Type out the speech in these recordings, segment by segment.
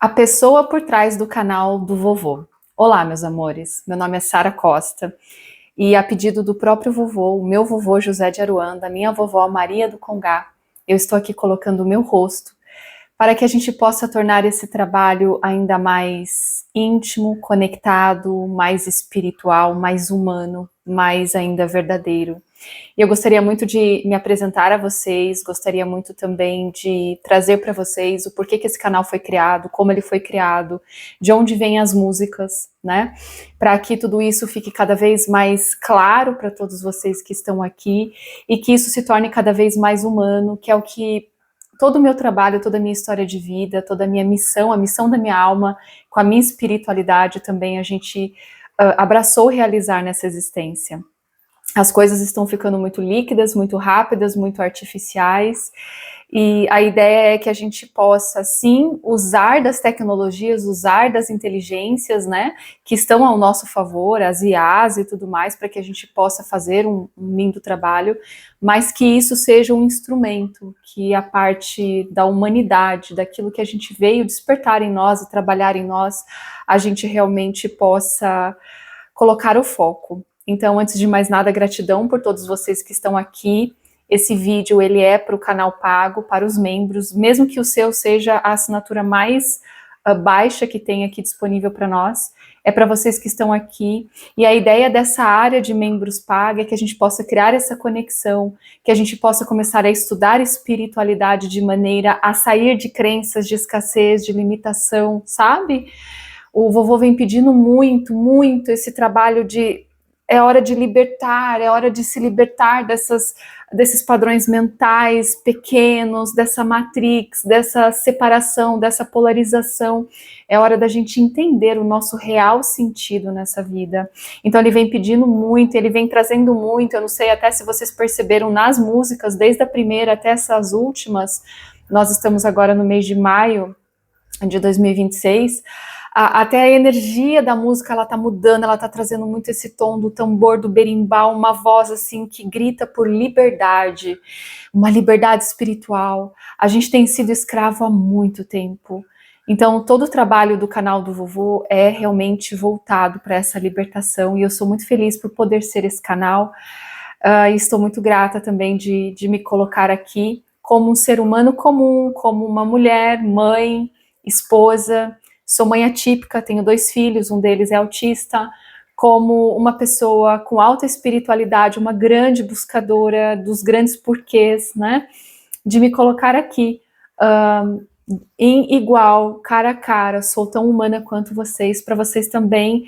A pessoa por trás do canal do vovô. Olá, meus amores. Meu nome é Sara Costa e, a pedido do próprio vovô, o meu vovô José de Aruanda, minha vovó Maria do Congá, eu estou aqui colocando o meu rosto para que a gente possa tornar esse trabalho ainda mais íntimo, conectado, mais espiritual, mais humano, mais ainda verdadeiro. E eu gostaria muito de me apresentar a vocês, gostaria muito também de trazer para vocês o porquê que esse canal foi criado, como ele foi criado, de onde vêm as músicas, né? Para que tudo isso fique cada vez mais claro para todos vocês que estão aqui e que isso se torne cada vez mais humano, que é o que todo o meu trabalho, toda a minha história de vida, toda a minha missão, a missão da minha alma, com a minha espiritualidade também a gente abraçou realizar nessa existência. As coisas estão ficando muito líquidas, muito rápidas, muito artificiais, e a ideia é que a gente possa, sim, usar das tecnologias, usar das inteligências, né, que estão ao nosso favor, as IAs e tudo mais, para que a gente possa fazer um lindo trabalho, mas que isso seja um instrumento, que a parte da humanidade, daquilo que a gente veio despertar em nós e trabalhar em nós, a gente realmente possa colocar o foco. Então, antes de mais nada, gratidão por todos vocês que estão aqui. Esse vídeo, ele é para o canal pago, para os membros, mesmo que o seu seja a assinatura mais baixa que tem aqui disponível para nós, é para vocês que estão aqui. E a ideia dessa área de membros paga é que a gente possa criar essa conexão, que a gente possa começar a estudar espiritualidade de maneira a sair de crenças de escassez, de limitação, sabe? O vovô vem pedindo muito, muito esse trabalho de é hora de libertar, é hora de se libertar desses padrões mentais pequenos, dessa matrix, dessa separação, dessa polarização. É hora da gente entender o nosso real sentido nessa vida. Então ele vem pedindo muito, ele vem trazendo muito, eu não sei até se vocês perceberam nas músicas, desde a primeira até essas últimas, nós estamos agora no mês de maio de 2026, até a energia da música ela tá mudando, ela tá trazendo muito esse tom do tambor, do berimbau, uma voz assim que grita por liberdade, uma liberdade espiritual. A gente tem sido escravo há muito tempo. Então, todo o trabalho do canal do vovô é realmente voltado para essa libertação, e eu sou muito feliz por poder ser esse canal. E estou muito grata também de me colocar aqui como um ser humano comum, como uma mulher, mãe, esposa. Sou mãe atípica, tenho 2 filhos, um deles é autista, como uma pessoa com alta espiritualidade, uma grande buscadora dos grandes porquês, né? De me colocar aqui, em igual, cara a cara, sou tão humana quanto vocês, para vocês também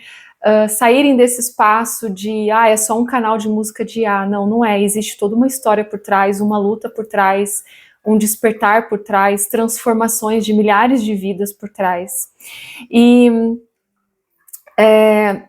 saírem desse espaço de, é só um canal de música de IA. Não, não é, existe toda uma história por trás, uma luta por trás, um despertar por trás, transformações de milhares de vidas por trás. E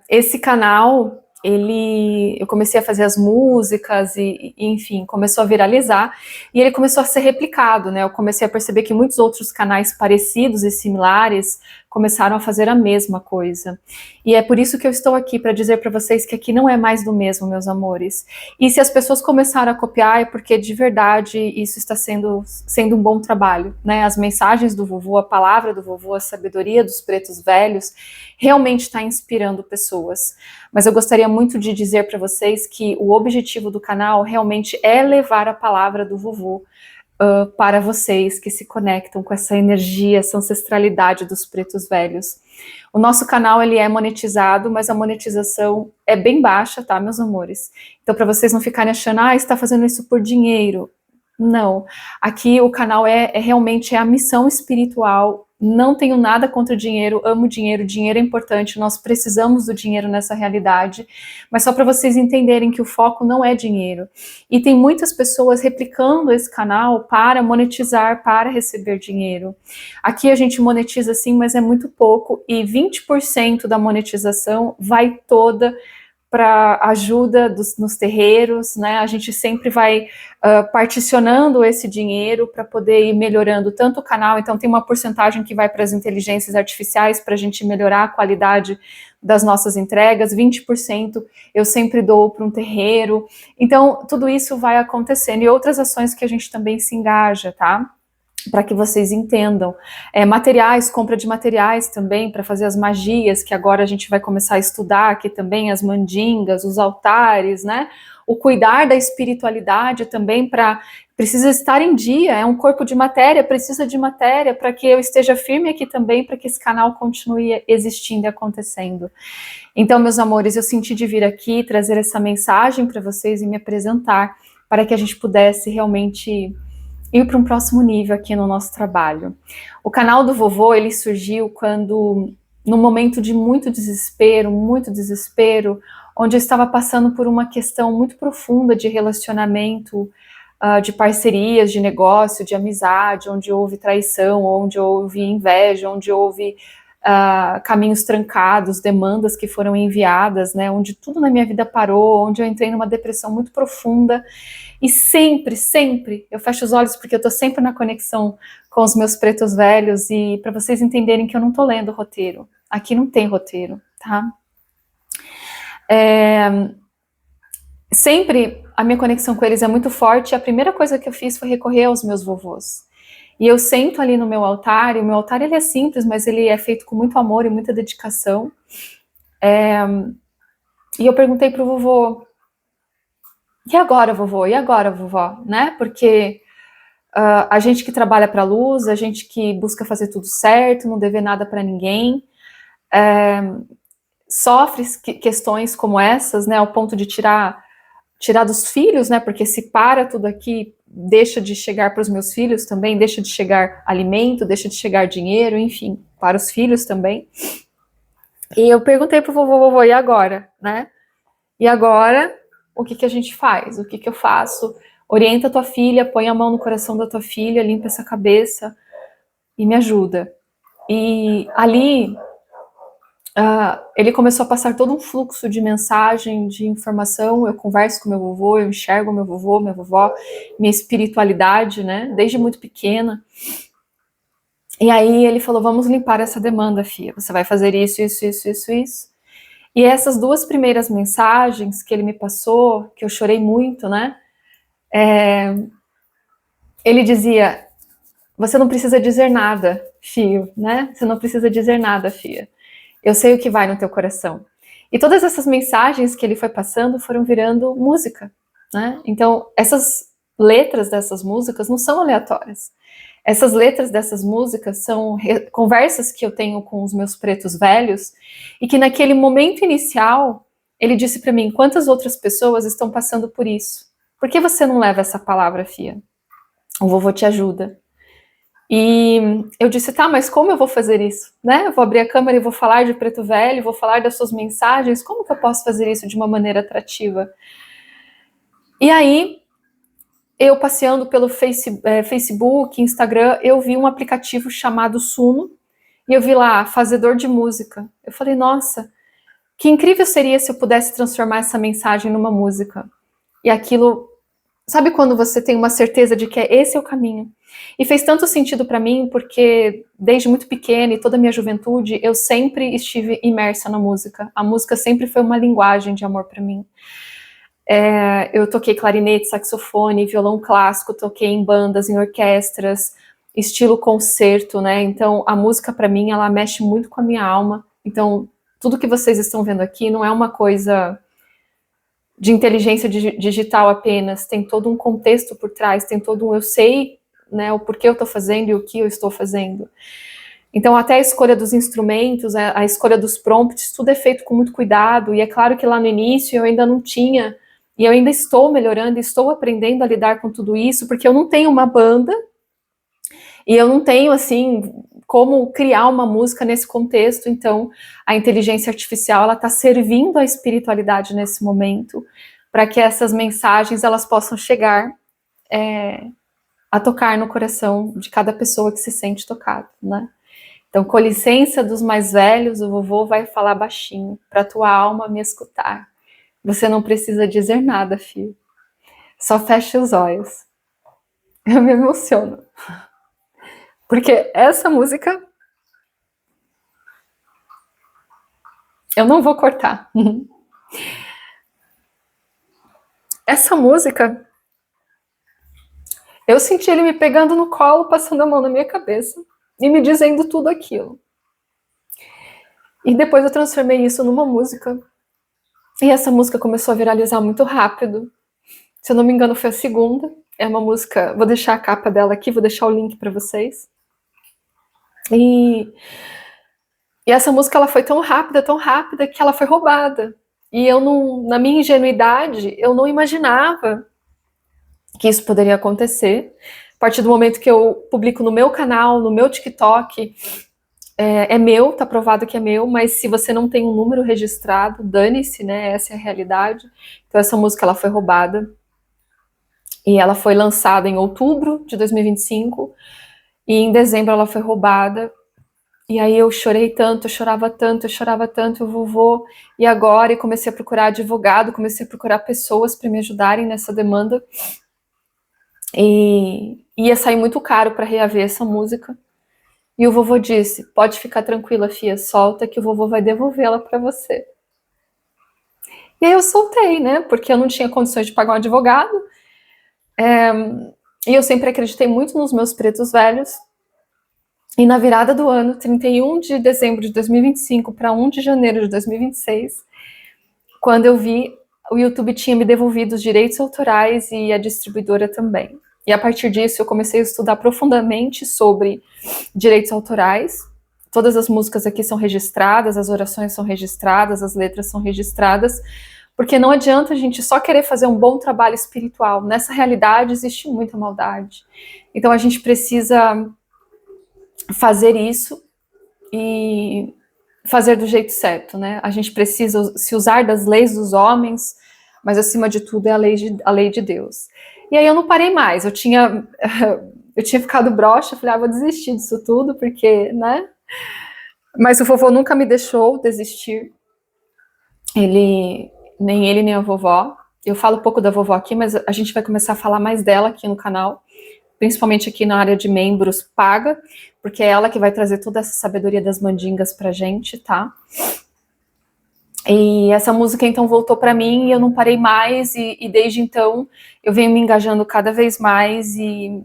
esse canal, eu comecei a fazer as músicas e, enfim, começou a viralizar e ele começou a ser replicado, né? Eu comecei a perceber que muitos outros canais parecidos e similares começaram a fazer a mesma coisa. E é por isso que eu estou aqui, para dizer para vocês que aqui não é mais do mesmo, meus amores. E se as pessoas começaram a copiar, é porque de verdade isso está sendo um bom trabalho, né? As mensagens do vovô, a palavra do vovô, a sabedoria dos pretos velhos, realmente está inspirando pessoas. Mas eu gostaria muito de dizer para vocês que o objetivo do canal realmente é levar a palavra do vovô para vocês que se conectam com essa energia, essa ancestralidade dos pretos velhos. O nosso canal, ele é monetizado, mas a monetização é bem baixa, tá, meus amores? Então, para vocês não ficarem achando, está fazendo isso por dinheiro. Não. Aqui o canal realmente a missão espiritual. Não tenho nada contra dinheiro, amo dinheiro, dinheiro é importante, nós precisamos do dinheiro nessa realidade, mas só para vocês entenderem que o foco não é dinheiro. E tem muitas pessoas replicando esse canal para monetizar, para receber dinheiro. Aqui a gente monetiza sim, mas é muito pouco, e 20% da monetização vai toda para ajuda nos terreiros, né? A gente sempre vai particionando esse dinheiro para poder ir melhorando tanto o canal, então tem uma porcentagem que vai para as inteligências artificiais para a gente melhorar a qualidade das nossas entregas, 20% eu sempre dou para um terreiro, então tudo isso vai acontecendo, e outras ações que a gente também se engaja, tá? para que vocês entendam. Materiais, compra de materiais também, para fazer as magias, que agora a gente vai começar a estudar aqui também, as mandingas, os altares, né? O cuidar da espiritualidade também, precisa estar em dia, é um corpo de matéria, precisa de matéria, para que eu esteja firme aqui também, para que esse canal continue existindo e acontecendo. Então, meus amores, eu senti de vir aqui, trazer essa mensagem para vocês e me apresentar, para que a gente pudesse realmente ir para um próximo nível aqui no nosso trabalho. O canal do vovô, ele surgiu quando, num momento de muito desespero, onde eu estava passando por uma questão muito profunda de relacionamento, de parcerias, de negócio, de amizade, onde houve traição, onde houve inveja, onde houve caminhos trancados, demandas que foram enviadas, né, onde tudo na minha vida parou, onde eu entrei numa depressão muito profunda. E sempre, eu fecho os olhos porque eu tô sempre na conexão com os meus pretos velhos, e para vocês entenderem que eu não tô lendo roteiro. Aqui não tem roteiro, tá? Sempre a minha conexão com eles é muito forte, e a primeira coisa que eu fiz foi recorrer aos meus vovôs. E eu sento ali no meu altar, e o meu altar ele é simples, mas ele é feito com muito amor e muita dedicação. E eu perguntei pro vovô, e agora, vovô? E agora, vovó? Né? Porque a gente que trabalha para a luz, a gente que busca fazer tudo certo, não dever nada para ninguém, sofre questões como essas, né, ao ponto de tirar dos filhos, né, porque se para tudo aqui, deixa de chegar para os meus filhos também, deixa de chegar alimento, deixa de chegar dinheiro, enfim, para os filhos também. E eu perguntei pro vovô, e agora, né? E agora, o que a gente faz? O que eu faço? Orienta a tua filha, põe a mão no coração da tua filha, limpa essa cabeça e me ajuda. E ali, ele começou a passar todo um fluxo de mensagem, de informação. Eu converso com meu vovô, eu enxergo meu vovô, minha vovó, minha espiritualidade, né, desde muito pequena. E aí ele falou, vamos limpar essa demanda, filha. Você vai fazer isso, isso, isso, isso, isso. E essas duas primeiras mensagens que ele me passou, que eu chorei muito, né, ele dizia, você não precisa dizer nada, filho, né? Você não precisa dizer nada, filha. Eu sei o que vai no teu coração. E todas essas mensagens que ele foi passando foram virando música, né? Então, essas letras dessas músicas não são aleatórias. Essas letras dessas músicas são conversas que eu tenho com os meus pretos velhos, e que naquele momento inicial, ele disse para mim, quantas outras pessoas estão passando por isso? Por que você não leva essa palavra, filha? O vovô te ajuda. E eu disse, tá, mas como eu vou fazer isso? Né? Eu vou abrir a câmera e vou falar de preto velho, vou falar das suas mensagens, como que eu posso fazer isso de uma maneira atrativa? E aí, eu passeando pelo Facebook, Instagram, eu vi um aplicativo chamado Suno, e eu vi lá, fazedor de música. Eu falei, nossa, que incrível seria se eu pudesse transformar essa mensagem numa música. E aquilo, sabe quando você tem uma certeza de que esse é o caminho? E fez tanto sentido para mim, porque desde muito pequena e toda a minha juventude, eu sempre estive imersa na música. A música sempre foi uma linguagem de amor para mim. Eu toquei clarinete, saxofone, violão clássico, toquei em bandas, em orquestras, estilo concerto, né? Então, a música para mim, ela mexe muito com a minha alma. Então, tudo que vocês estão vendo aqui não é uma coisa de inteligência digital apenas, tem todo um contexto por trás, tem todo um eu sei, né, o porquê eu estou fazendo e o que eu estou fazendo. Então, até a escolha dos instrumentos, a escolha dos prompts, tudo é feito com muito cuidado, e é claro que lá no início eu ainda não tinha, e eu ainda estou melhorando, estou aprendendo a lidar com tudo isso, porque eu não tenho uma banda, e eu não tenho, assim, como criar uma música nesse contexto. Então, a inteligência artificial, ela está servindo a espiritualidade nesse momento, para que essas mensagens, elas possam chegar a tocar no coração de cada pessoa que se sente tocado, né? Então, com licença dos mais velhos, o vovô vai falar baixinho, para tua alma me escutar. Você não precisa dizer nada, filho. Só feche os olhos. Eu me emociono. Porque essa música eu não vou cortar. Essa música, Eu senti ele me pegando no colo, passando a mão na minha cabeça e me dizendo tudo aquilo. E depois eu transformei isso numa música. E essa música começou a viralizar muito rápido. Se eu não me engano, foi a segunda. É uma música, vou deixar a capa dela aqui, vou deixar o link para vocês. E essa música ela foi tão rápida que ela foi roubada. E eu não, na minha ingenuidade, eu não imaginava que isso poderia acontecer. A partir do momento que eu publico no meu canal, no meu TikTok, é meu, tá provado que é meu, mas se você não tem um número registrado, dane-se, né? Essa é a realidade. Então essa música ela foi roubada. E ela foi lançada em outubro de 2025 e em dezembro ela foi roubada. E aí eu chorei tanto, eu chorava tanto, o vovô. E agora eu comecei a procurar advogado, comecei a procurar pessoas para me ajudarem nessa demanda. E ia sair muito caro para reaver essa música. E o vovô disse: pode ficar tranquila, filha, solta que o vovô vai devolvê-la para você. E aí eu soltei, né? Porque eu não tinha condições de pagar um advogado. E eu sempre acreditei muito nos meus pretos velhos. E na virada do ano, 31 de dezembro de 2025 para 1 de janeiro de 2026, quando eu vi, o YouTube tinha me devolvido os direitos autorais e a distribuidora também. E a partir disso, eu comecei a estudar profundamente sobre direitos autorais. Todas as músicas aqui são registradas, as orações são registradas, as letras são registradas, porque não adianta a gente só querer fazer um bom trabalho espiritual. Nessa realidade existe muita maldade. Então a gente precisa fazer isso e fazer do jeito certo, né? A gente precisa se usar das leis dos homens, mas acima de tudo é a lei de Deus. E aí eu não parei mais, eu tinha ficado broxa, falei, vou desistir disso tudo, porque, né? Mas o vovô nunca me deixou desistir. Nem ele, nem a vovó. Eu falo um pouco da vovó aqui, mas a gente vai começar a falar mais dela aqui no canal, principalmente aqui na área de membros paga, porque é ela que vai trazer toda essa sabedoria das mandingas pra gente, tá? E essa música então voltou para mim e eu não parei mais, e desde então eu venho me engajando cada vez mais e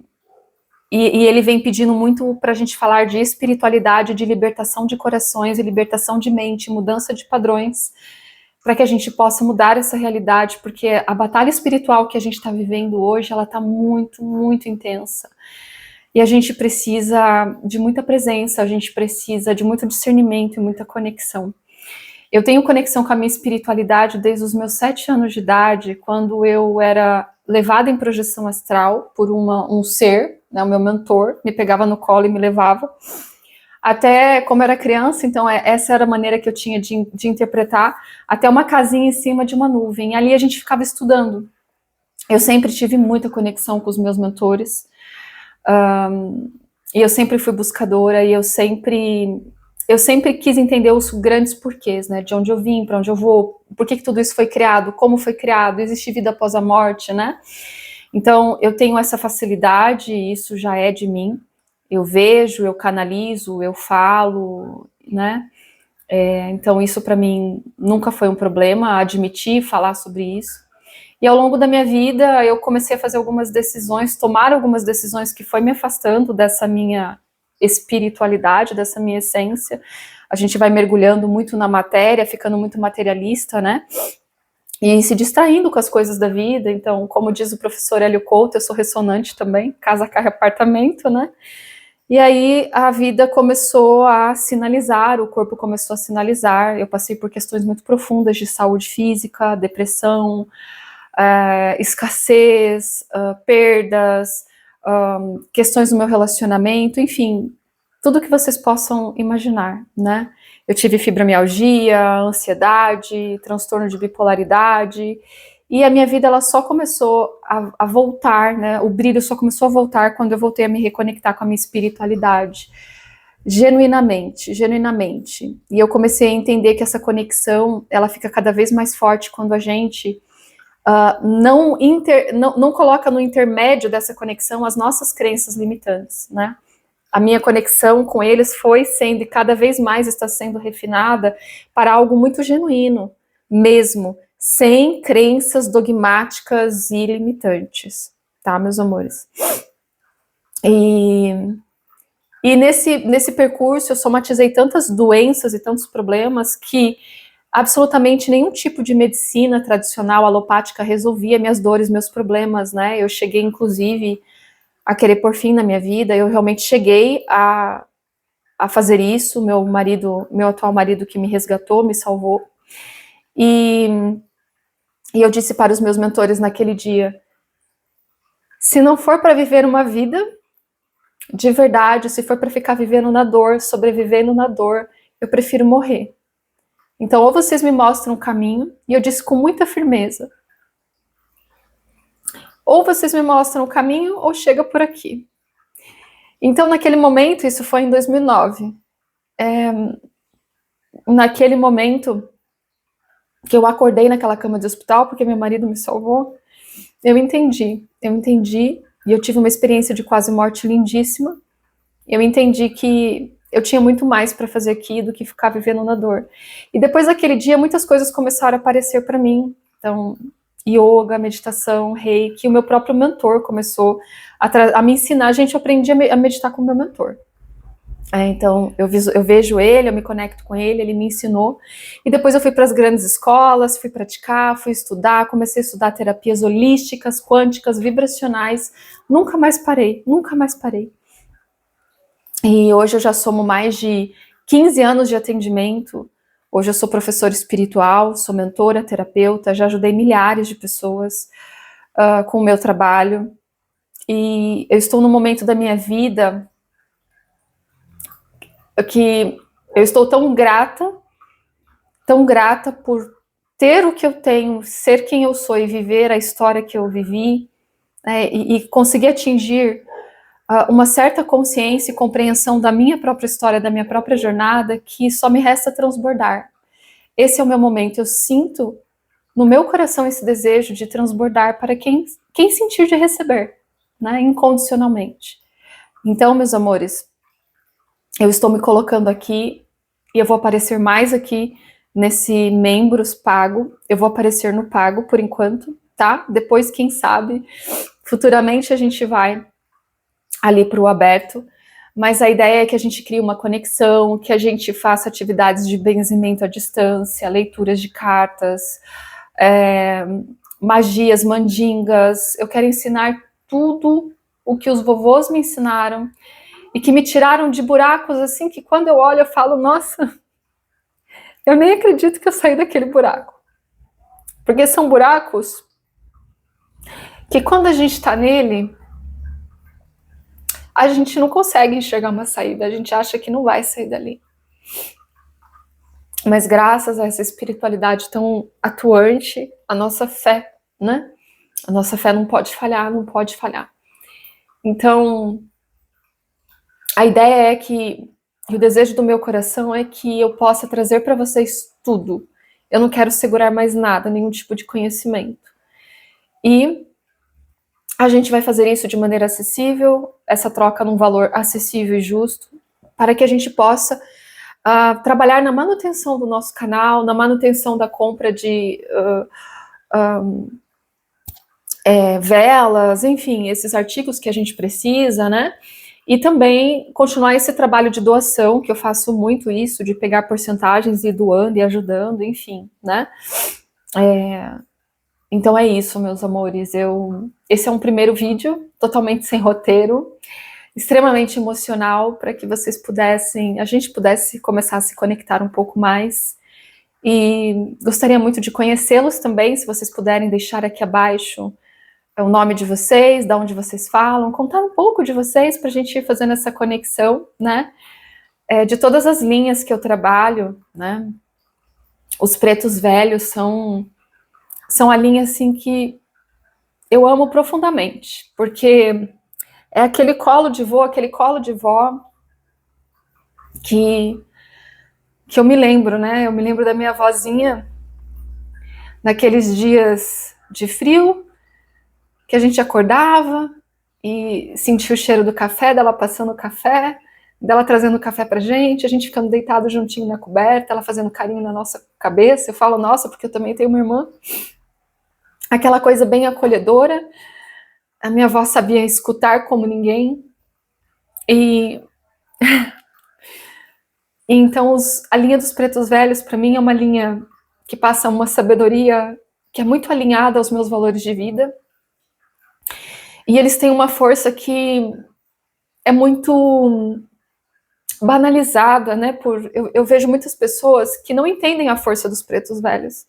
ele vem pedindo muito para a gente falar de espiritualidade, de libertação de corações e libertação de mente, mudança de padrões, para que a gente possa mudar essa realidade, porque a batalha espiritual que a gente está vivendo hoje, ela está muito, muito intensa. E a gente precisa de muita presença, a gente precisa de muito discernimento e muita conexão. Eu tenho conexão com a minha espiritualidade desde os meus 7 anos de idade, quando eu era levada em projeção astral por um ser, né, o meu mentor, me pegava no colo e me levava. Até como eu era criança, então essa era a maneira que eu tinha de interpretar, até uma casinha em cima de uma nuvem. Ali a gente ficava estudando. Eu sempre tive muita conexão com os meus mentores, e eu sempre fui buscadora, e eu sempre quis entender os grandes porquês, né? De onde eu vim, para onde eu vou, por que tudo isso foi criado, como foi criado, existe vida após a morte, né? Então, eu tenho essa facilidade, isso já é de mim. Eu vejo, eu canalizo, eu falo, né? Então, isso para mim nunca foi um problema, admitir, falar sobre isso. E ao longo da minha vida, eu comecei a fazer algumas decisões, tomar algumas decisões que foi me afastando dessa minha espiritualidade, dessa minha essência. A gente vai mergulhando muito na matéria, ficando muito materialista, né? E se distraindo com as coisas da vida. Então, como diz o professor Hélio Couto, eu sou ressonante também, casa, carro, apartamento, né? E aí a vida começou a sinalizar, o corpo começou a sinalizar. Eu passei por questões muito profundas de saúde física, depressão, escassez, perdas, questões no meu relacionamento, enfim, tudo que vocês possam imaginar, né? Eu tive fibromialgia, ansiedade, transtorno de bipolaridade, e a minha vida ela só começou a voltar, né? O brilho só começou a voltar quando eu voltei a me reconectar com a minha espiritualidade, genuinamente. E eu comecei a entender que essa conexão, ela fica cada vez mais forte quando a gente não coloca no intermédio dessa conexão as nossas crenças limitantes, né? A minha conexão com eles foi sendo e cada vez mais está sendo refinada para algo muito genuíno, mesmo, sem crenças dogmáticas e limitantes, tá, meus amores? E, e nesse percurso eu somatizei tantas doenças e tantos problemas que absolutamente nenhum tipo de medicina tradicional alopática resolvia minhas dores, meus problemas, né? Eu cheguei, inclusive, a querer pôr fim na minha vida. Eu realmente cheguei a fazer isso. Meu atual marido que me resgatou, me salvou. E eu disse para os meus mentores naquele dia: se não for para viver uma vida de verdade, se for para ficar vivendo na dor, sobrevivendo na dor, eu prefiro morrer. Então, ou vocês me mostram o caminho, e eu disse com muita firmeza, ou vocês me mostram o caminho, ou chega por aqui. Então, naquele momento, isso foi em 2009, naquele momento que eu acordei naquela cama de hospital, porque meu marido me salvou, eu entendi, e eu tive uma experiência de quase morte lindíssima. Eu entendi que eu tinha muito mais para fazer aqui do que ficar vivendo na dor. E depois daquele dia, muitas coisas começaram a aparecer para mim. Então, yoga, meditação, reiki, o meu próprio mentor começou a me ensinar. A gente aprendia a meditar com o meu mentor. Então, eu vejo ele, eu me conecto com ele, ele me ensinou. E depois eu fui para as grandes escolas, fui praticar, fui estudar, comecei a estudar terapias holísticas, quânticas, vibracionais. Nunca mais parei, nunca mais parei. E hoje eu já somo mais de 15 anos de atendimento. Hoje eu sou professora espiritual, sou mentora, terapeuta, já ajudei milhares de pessoas com o meu trabalho. E eu estou num momento da minha vida que eu estou tão grata por ter o que eu tenho, ser quem eu sou e viver a história que eu vivi, e conseguir atingir uma certa consciência e compreensão da minha própria história, da minha própria jornada, que só me resta transbordar. Esse é o meu momento. Eu sinto no meu coração esse desejo de transbordar para quem sentir de receber, né, incondicionalmente. Então, meus amores, eu estou me colocando aqui e eu vou aparecer mais aqui nesse membros pago. Eu vou aparecer no pago por enquanto, tá? Depois, quem sabe, futuramente a gente vai ali para o aberto, mas a ideia é que a gente crie uma conexão, que a gente faça atividades de benzimento à distância, leituras de cartas, magias, mandingas. Eu quero ensinar tudo o que os vovôs me ensinaram e que me tiraram de buracos assim que quando eu olho eu falo, nossa, eu nem acredito que eu saí daquele buraco. Porque são buracos que quando a gente está nele, a gente não consegue enxergar uma saída, a gente acha que não vai sair dali. Mas graças a essa espiritualidade tão atuante, a nossa fé, né? A nossa fé não pode falhar, não pode falhar. Então, a ideia é que, e o desejo do meu coração é que eu possa trazer para vocês tudo. Eu não quero segurar mais nada, nenhum tipo de conhecimento. E a gente vai fazer isso de maneira acessível, essa troca num valor acessível e justo, para que a gente possa trabalhar na manutenção do nosso canal, na manutenção da compra de velas, enfim, esses artigos que a gente precisa, né? E também continuar esse trabalho de doação, que eu faço muito isso, de pegar porcentagens e ir doando e ajudando, enfim, né? Então é isso, meus amores. Esse é um primeiro vídeo, totalmente sem roteiro, extremamente emocional, para que a gente pudesse começar a se conectar um pouco mais. E gostaria muito de conhecê-los também, se vocês puderem deixar aqui abaixo o nome de vocês, de onde vocês falam, contar um pouco de vocês para a gente ir fazendo essa conexão, né? De todas as linhas que eu trabalho, né? Os pretos velhos são a linha assim que eu amo profundamente, porque é aquele colo de vô, aquele colo de vó que eu me lembro, né? Eu me lembro da minha avózinha naqueles dias de frio, que a gente acordava e sentia o cheiro do café, dela passando o café, dela trazendo o café pra gente, a gente ficando deitado juntinho na coberta, ela fazendo carinho na nossa cabeça. Eu falo nossa, porque eu também tenho uma irmã. Aquela coisa bem acolhedora. A minha avó sabia escutar como ninguém. E então a linha dos pretos velhos para mim é uma linha que passa uma sabedoria que é muito alinhada aos meus valores de vida. E eles têm uma força que é muito banalizada, né? Eu vejo muitas pessoas que não entendem a força dos pretos velhos.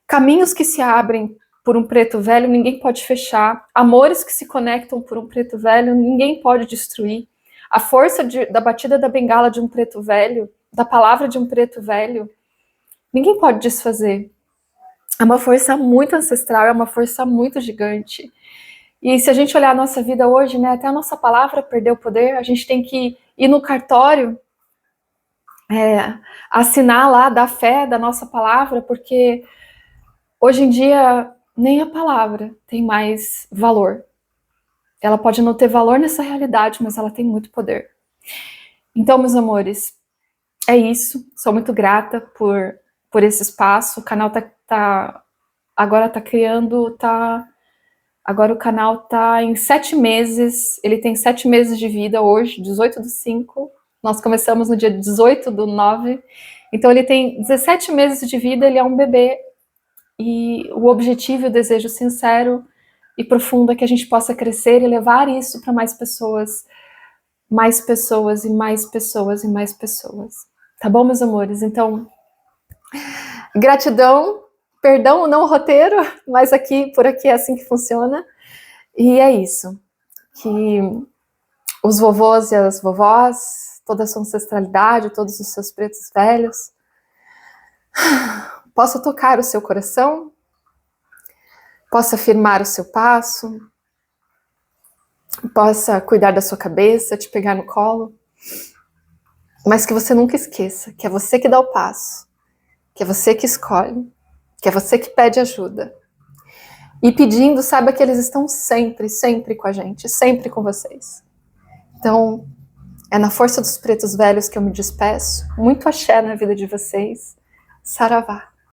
Caminhos que se abrem por um preto velho, ninguém pode fechar. Amores que se conectam por um preto velho, ninguém pode destruir. A força da batida da bengala de um preto velho, da palavra de um preto velho, ninguém pode desfazer. É uma força muito ancestral, é uma força muito gigante. E se a gente olhar a nossa vida hoje, né, até a nossa palavra perdeu o poder, a gente tem que ir no cartório, assinar lá, dar fé da nossa palavra, porque hoje em dia nem a palavra tem mais valor. Ela pode não ter valor nessa realidade, mas ela tem muito poder. Então, meus amores, é isso. Sou muito grata por esse espaço. O canal agora tá criando, agora o canal tá em 7 meses. Ele tem 7 meses de vida hoje, 18/5. Nós começamos no dia 18/9. Então ele tem 17 meses de vida, ele é um bebê. E o objetivo e o desejo sincero e profundo é que a gente possa crescer e levar isso para mais pessoas e mais pessoas e mais pessoas. Tá bom, meus amores? Então, gratidão, perdão o não roteiro, mas por aqui é assim que funciona. E é isso. Que os vovôs e as vovós, toda a sua ancestralidade, todos os seus pretos velhos, possa tocar o seu coração, possa firmar o seu passo, possa cuidar da sua cabeça, te pegar no colo, mas que você nunca esqueça que é você que dá o passo, que é você que escolhe, que é você que pede ajuda. E pedindo, saiba que eles estão sempre, sempre com a gente, sempre com vocês. Então, é na força dos pretos velhos que eu me despeço. Muito axé na vida de vocês. Saravá.